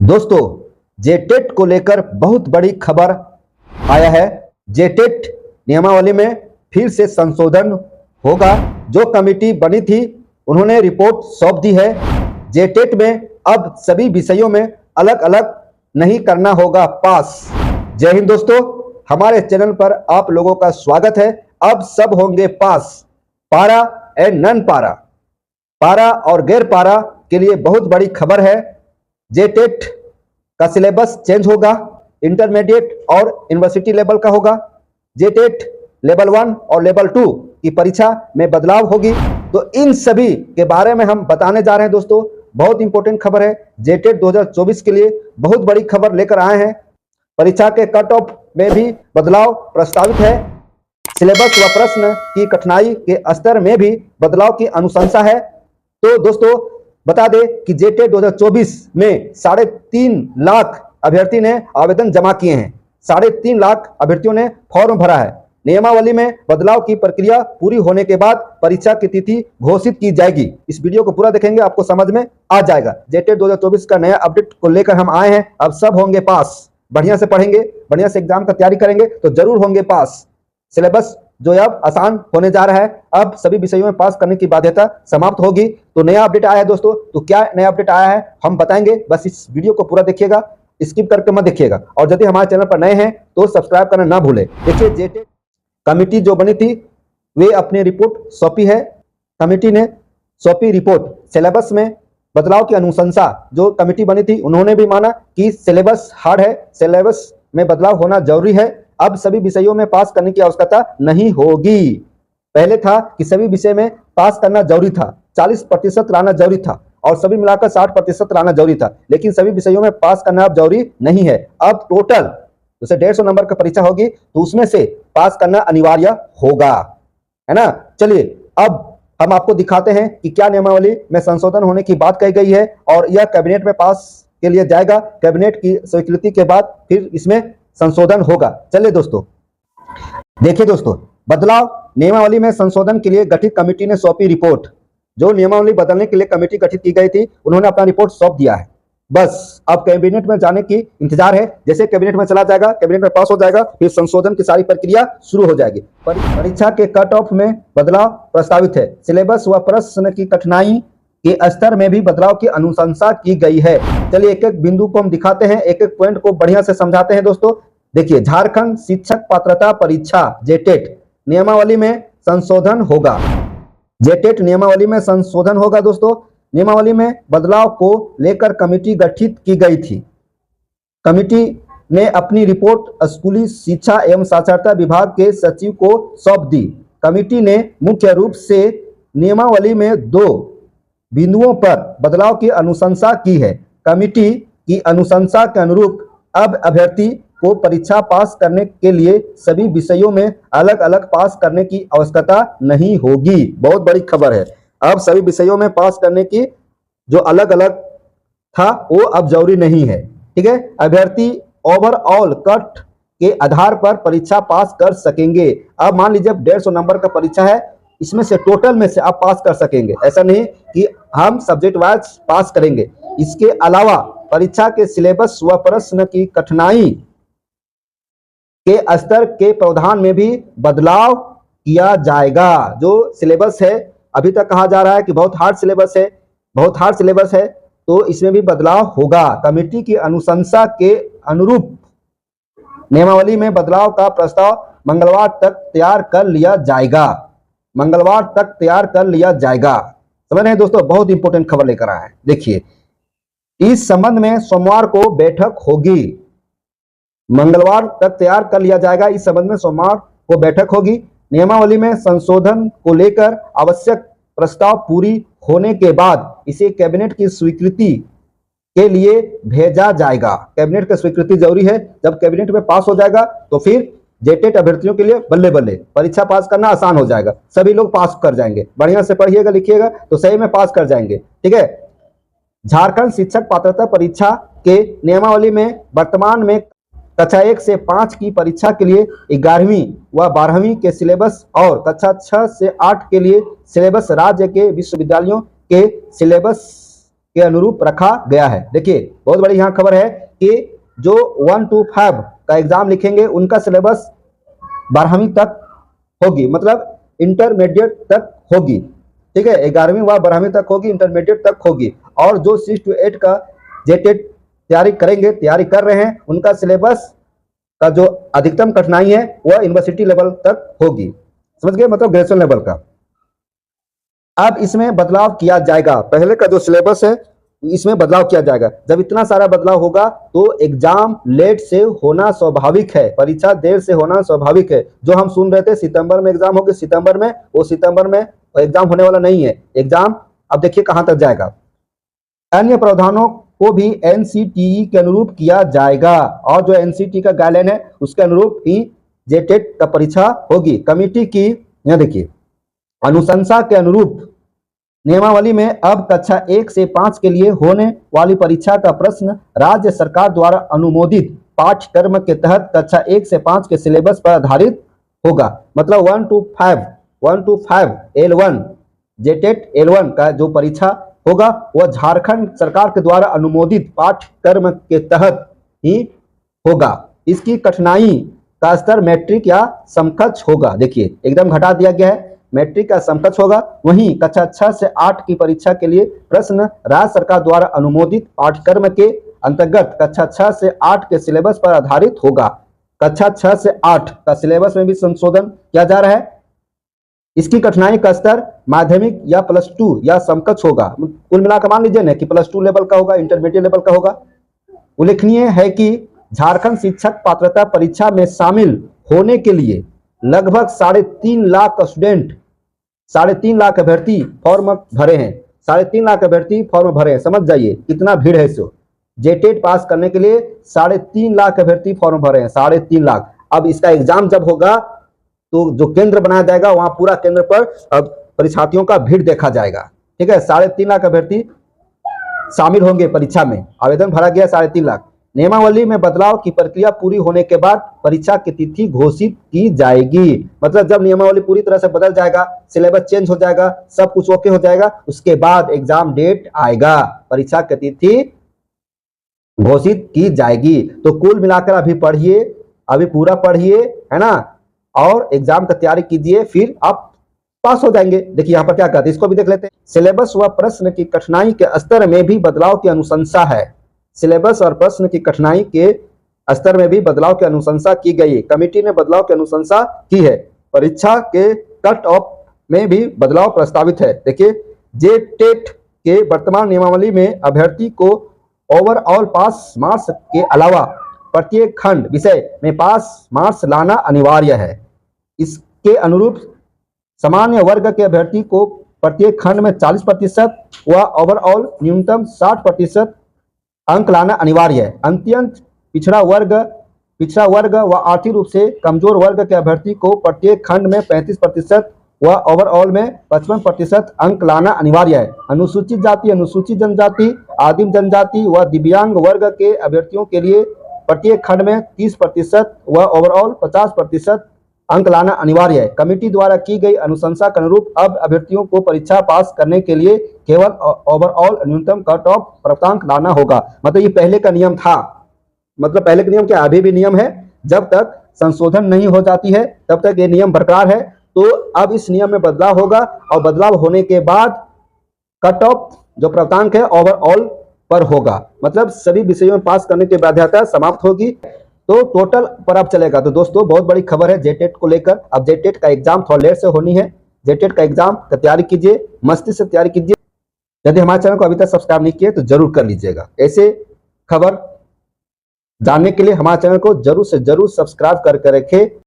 दोस्तों, जेटेट को लेकर बहुत बड़ी खबर आया है। जेटेट नियमावली में फिर से संशोधन होगा। जो कमेटी बनी थी उन्होंने रिपोर्ट सौंप दी है। जेटेट में अब सभी विषयों में अलग अलग नहीं करना होगा पास। जय हिंद दोस्तों, हमारे चैनल पर आप लोगों का स्वागत है। अब सब होंगे पास, पारा एंड नन पारा, पारा और गैर पारा के लिए बहुत बड़ी खबर है। जेटेट का सिलेबस चेंज होगा, इंटरमीडिएट और यूनिवर्सिटी लेवल का होगा। जेटेट लेवल 1 और लेवल 2 की परीक्षा में बदलाव होगी। तो इन सभी के बारे में हम बताने जा रहे हैं दोस्तों। बहुत इंपॉर्टेंट खबर है। जेटेट 2024 के लिए बहुत बड़ी खबर लेकर आए हैं। परीक्षा के कट ऑफ में भी बदलाव प्रस्तावित है। सिलेबस व प्रश्न की कठिनाई के स्तर में भी बदलाव की अनुशंसा है। तो दोस्तों बता दें कि जेटेट 2024 में 3.5 लाख अभ्यर्थी ने आवेदन जमा किए हैं। 3.5 लाख अभ्यर्थियों ने फॉर्म भरा है। नियमावली में बदलाव की प्रक्रिया पूरी होने के बाद परीक्षा की तिथि घोषित की जाएगी। इस वीडियो को पूरा देखेंगे, आपको समझ में आ जाएगा। जेटेट 2024 का नया अपडेट को लेकर हम आए हैं। अब सब होंगे पास। बढ़िया से पढ़ेंगे, बढ़िया से एग्जाम का तैयारी करेंगे तो जरूर होंगे पास। सिलेबस जो अब आसान होने जा रहा है, अब सभी विषयों में पास करने की बाध्यता समाप्त होगी। तो नया अपडेट आया है दोस्तों। तो क्या नया अपडेट आया है हम बताएंगे, बस इस वीडियो को पूरा देखिएगा, स्किप करके मत देखिएगा। और यदि हमारे चैनल पर नए हैं तो सब्सक्राइब करना ना भूलें। देखिए, जेटेट कमेटी जो बनी थी वे अपनी रिपोर्ट सौंपी है। कमेटी ने सौंपी रिपोर्ट। सिलेबस में बदलाव की अनुशंसा जो कमेटी बनी थी उन्होंने भी माना कि सिलेबस हार्ड है, सिलेबस में बदलाव होना जरूरी है। अब सभी विषयों में पास करने की आवश्यकता नहीं होगी। पहले था कि सभी विषय में पास करना जरूरी था, 40% लाना जरूरी था और सभी मिलाकर 60% लाना जरूरी था। लेकिन सभी विषयों में पास करना अब जरूरी नहीं है। अब टोटल जैसे 150 नंबर का परीक्षा होगी तो उसमें से पास करना अनिवार्य होगा, है ना। चलिए अब हम आपको दिखाते हैं कि क्या नियमावली में संशोधन होने की बात कही गई है और यह कैबिनेट में पास के लिए जाएगा। कैबिनेट की स्वीकृति के बाद फिर इसमें संशोधन होगा। चलिए दोस्तों देखिए दोस्तों, बदलाव नियमावली में संशोधन के लिए गठित कमेटी ने सौंपी रिपोर्ट। जो नियमावली बदलने के लिए कमेटी गठित की गई थी उन्होंने अपना रिपोर्ट सौंप दिया है। बस अब कैबिनेट में जाने की इंतजार है। जैसे कैबिनेट में चला जाएगा, कैबिनेट में पास हो जाएगा, फिर संशोधन की सारी प्रक्रिया शुरू हो जाएगी। परीक्षा के कट ऑफ में बदलाव प्रस्तावित है। सिलेबस व प्रश्न की कठिनाई के स्तर में भी बदलाव की अनुशंसा की गई है। चलिए एक एक बिंदु को हम दिखाते हैं, एक एक पॉइंट को बढ़िया से समझाते हैं दोस्तों। देखिए, झारखंड शिक्षक पात्रता परीक्षा जेटेट नियमावली में संशोधन होगा। जेटेट नियमावली में संशोधन होगा दोस्तों। नियमावली में बदलाव को लेकर कमेटी गठित की गई थी। कमेटी ने अपनी रिपोर्ट स्कूली शिक्षा एवं साक्षरता विभाग के सचिव को सौंप दी। कमेटी ने मुख्य रूप से नियमावली में 2 बिंदुओं पर बदलाव की अनुशंसा की है। कमेटी की अनुशंसा के अनुरूप अब अभ्यर्थी को परीक्षा पास करने के लिए सभी विषयों में अलग अलग पास करने की आवश्यकता नहीं होगी। बहुत बड़ी खबर है। अब सभी विषयों में पास करने की जो अलग अलग था वो अब जरूरी नहीं है। ठीक है, अभ्यर्थी ओवरऑल कट के आधार पर परीक्षा पास कर सकेंगे। अब मान लीजिए 150 नंबर का परीक्षा है, इसमें से टोटल में से आप पास कर सकेंगे। ऐसा नहीं कि हम सब्जेक्ट वाइज पास करेंगे। इसके अलावा परीक्षा के सिलेबस व प्रश्न की कठिनाई के स्तर के प्रावधान में भी बदलाव किया जाएगा। जो सिलेबस है, अभी तक कहा जा रहा है कि बहुत हार्ड सिलेबस है, बहुत हार्ड सिलेबस है, तो इसमें भी बदलाव होगा। कमेटी की अनुशंसा के अनुरूप नियमावली में बदलाव का प्रस्ताव मंगलवार तक तैयार कर लिया जाएगा। मंगलवार तक तैयार कर लिया जाएगा। समझ रहे हैं दोस्तों, बहुत इंपॉर्टेंट खबर लेकर आया है। देखिए, इस संबंध में सोमवार को बैठक होगी। मंगलवार तक तैयार कर लिया जाएगा। इस संबंध में सोमवार को बैठक होगी। नियमावली में संशोधन को लेकर आवश्यक प्रस्ताव पूरी होने के बाद इसे कैबिनेट की स्वीकृति के लिए भेजा जाएगा। कैबिनेट की स्वीकृति जरूरी है। जब कैबिनेट में पास हो जाएगा तो फिर जेटेट अभ्यर्थियों के लिए बल्ले बल्ले, परीक्षा पास करना आसान हो जाएगा। सभी लोग पास कर जाएंगे। बढ़िया से पढ़िएगा, लिखिएगा तो सही में पास कर जाएंगे। ठीक है, झारखंड शिक्षक पात्रता परीक्षा के नियमावली में वर्तमान में कक्षा 1 से 5 की परीक्षा के लिए 11वीं व 12वीं के सिलेबस और कक्षा 6 से 8 के लिए सिलेबस राज्य के विश्वविद्यालयों के सिलेबस के अनुरूप रखा गया है। देखिए बहुत बड़ी यहाँ खबर है कि जो 1 to 5 का एग्जाम लिखेंगे उनका सिलेबस 12वीं तक होगी, मतलब इंटरमीडिएट तक होगी। ठीक है, 11वीं व 12वीं तक होगी, इंटरमीडिएट तक होगी। और जो 6 to 8 का जेटेट तैयारी करेंगे, तैयारी कर रहे हैं, उनका सिलेबस का जो अधिकतम कठिनाई है वह यूनिवर्सिटी लेवल तक होगी। समझ गए, मतलब ग्रेजुएशन लेवल का। अब इसमें बदलाव किया जाएगा, पहले का जो सिलेबस है इसमें बदलाव किया जाएगा। जब इतना सारा बदलाव होगा तो एग्जाम लेट से होना स्वाभाविक है, परीक्षा देर से होना स्वाभाविक है। जो हम सुन रहे थे सितंबर में एग्जाम होगी, सितंबर में, वो सितंबर में एग्जाम होने वाला नहीं है। एग्जाम अब देखिए कहां तक जाएगा। अन्य प्रावधानों को भी एनसीटीई के अनुरूप किया जाएगा, और जो एनसीटीई का गाइडलाइन है उसके अनुरूप ही जेटेट का परीक्षा होगी। कमेटी की यह देखिए अनुशंसा के अनुरूप नियमावली में अब कक्षा 1 से 5 के लिए होने वाली परीक्षा का प्रश्न राज्य सरकार द्वारा अनुमोदित पाठ्यक्रम के तहत कक्षा 1 से 5 के सिलेबस पर आधारित होगा। मतलब 1 to 5 L1 जेटेट L1 का जो परीक्षा होगा वह झारखंड सरकार के द्वारा अनुमोदित पाठ्यक्रम के तहत ही होगा। इसकी कठिनाई का स्तर मैट्रिक या समकक्ष होगा। देखिए एकदम घटा दिया गया है, मैट्रिक का समकक्ष होगा। वहीं कक्षा 6 से 8 की परीक्षा के लिए प्रश्न राज्य सरकार द्वारा अनुमोदित पाठ्यक्रम के अंतर्गत कक्षा 6 से 8 के सिलेबस पर आधारित होगा। कक्षा 6 से 8 का सिलेबस में भी संशोधन किया जा रहा है। इसकी कठिनाई का स्तर माध्यमिक या +2 या समकक्ष होगा। कुल मिलाकर मान लीजिए ना कि +2 लेवल का होगा, इंटरमीडिएट लेवल का होगा। उल्लेखनीय है कि झारखंड शिक्षक पात्रता परीक्षा में शामिल होने के लिए लगभग 3.5 लाख स्टूडेंट, 3.5 लाख अभ्यर्थी फॉर्म भरे हैं। 3.5 लाख अभ्यर्थी फॉर्म भरे हैं, समझ जाइए कितना भीड़ है। सो जेटेट पास करने के लिए 3.5 लाख अभ्यर्थी फॉर्म भरे हैं, 3.5 लाख। अब इसका एग्जाम जब होगा तो जो केंद्र बनाया जाएगा वहां पूरा केंद्र पर अब परीक्षार्थियों का भीड़ देखा जाएगा। ठीक है, 3.5 लाख अभ्यर्थी शामिल होंगे परीक्षा में। आवेदन भरा गया 3.5 लाख। नियमावली में बदलाव की प्रक्रिया पूरी होने के बाद परीक्षा की तिथि घोषित की जाएगी। मतलब जब नियमावली पूरी तरह से बदल जाएगा, सिलेबस चेंज हो जाएगा, सब कुछ ओके हो जाएगा, उसके बाद एग्जाम डेट आएगा, परीक्षा की तिथि घोषित की जाएगी। तो कुल मिलाकर अभी पढ़िए, अभी पूरा पढ़िए, है ना, और एग्जाम का तैयारी कीजिए, फिर आप पास हो जाएंगे। देखिए यहाँ पर क्या कहते हैं, इसको भी देख लेते हैं। सिलेबस व प्रश्न की कठिनाई के स्तर में भी बदलाव की अनुशंसा है। सिलेबस और प्रश्न की कठिनाई के स्तर में भी बदलाव की अनुशंसा की गई। कमेटी ने बदलाव की अनुशंसा की है। परीक्षा के कट ऑफ में भी बदलाव प्रस्तावित है। देखिए जेटेट के वर्तमान नियमावली में अभ्यर्थी को ओवरऑल पास मार्क्स के अलावा प्रत्येक खंड विषय में पास मार्क्स लाना अनिवार्य है। इसके अनुरूप सामान्य वर्ग के अभ्यर्थी को प्रत्येक खंड में 40% व ओवरऑल न्यूनतम 60% अंक लाना अनिवार्य है। अत्यंत पिछड़ा वर्ग व आर्थिक रूप से कमजोर वर्ग के अभ्यर्थी को प्रत्येक खंड में 35% व ओवरऑल में 55% अंक लाना अनिवार्य है। अनुसूचित जाति, अनुसूचित जनजाति, आदिम जनजाति व दिव्यांग वर्ग के अभ्यर्थियों के लिए प्रत्येक खंड में 30% व ओवरऑल 50% अंक लाना अनिवार्य है। कमेटी द्वारा की गई अनुशंसा के अनुरूप अब अभ्यर्थियों को परीक्षा पास करने के लिए केवल ओवरऑल न्यूनतम कट ऑफ प्राप्तांक लाना होगा। मतलब ये पहले का नियम था, मतलब पहले का नियम क्या अभी भी नियम है, जब तक संशोधन नहीं हो जाती है तब तक ये नियम बरकरार है। तो अब इस नियम में बदलाव होगा और बदलाव होने के बाद कट ऑफ जो प्राप्तांक है ओवरऑल पर होगा। मतलब सभी विषयों में पास करने की बाध्यता समाप्त होगी, तो टोटल पर अब चलेगा। तो दोस्तों बहुत बड़ी खबर है जेटेट को लेकर। अब जेटेट का एग्जाम थोड़ा लेट से होनी है। जेटेट का एग्जाम का तैयारी कीजिए, मस्ती से तैयारी कीजिए। यदि हमारे चैनल को अभी तक सब्सक्राइब नहीं किए तो जरूर कर लीजिएगा। ऐसे खबर जानने के लिए हमारे चैनल को जरूर से जरूर सब्सक्राइब करके रखें।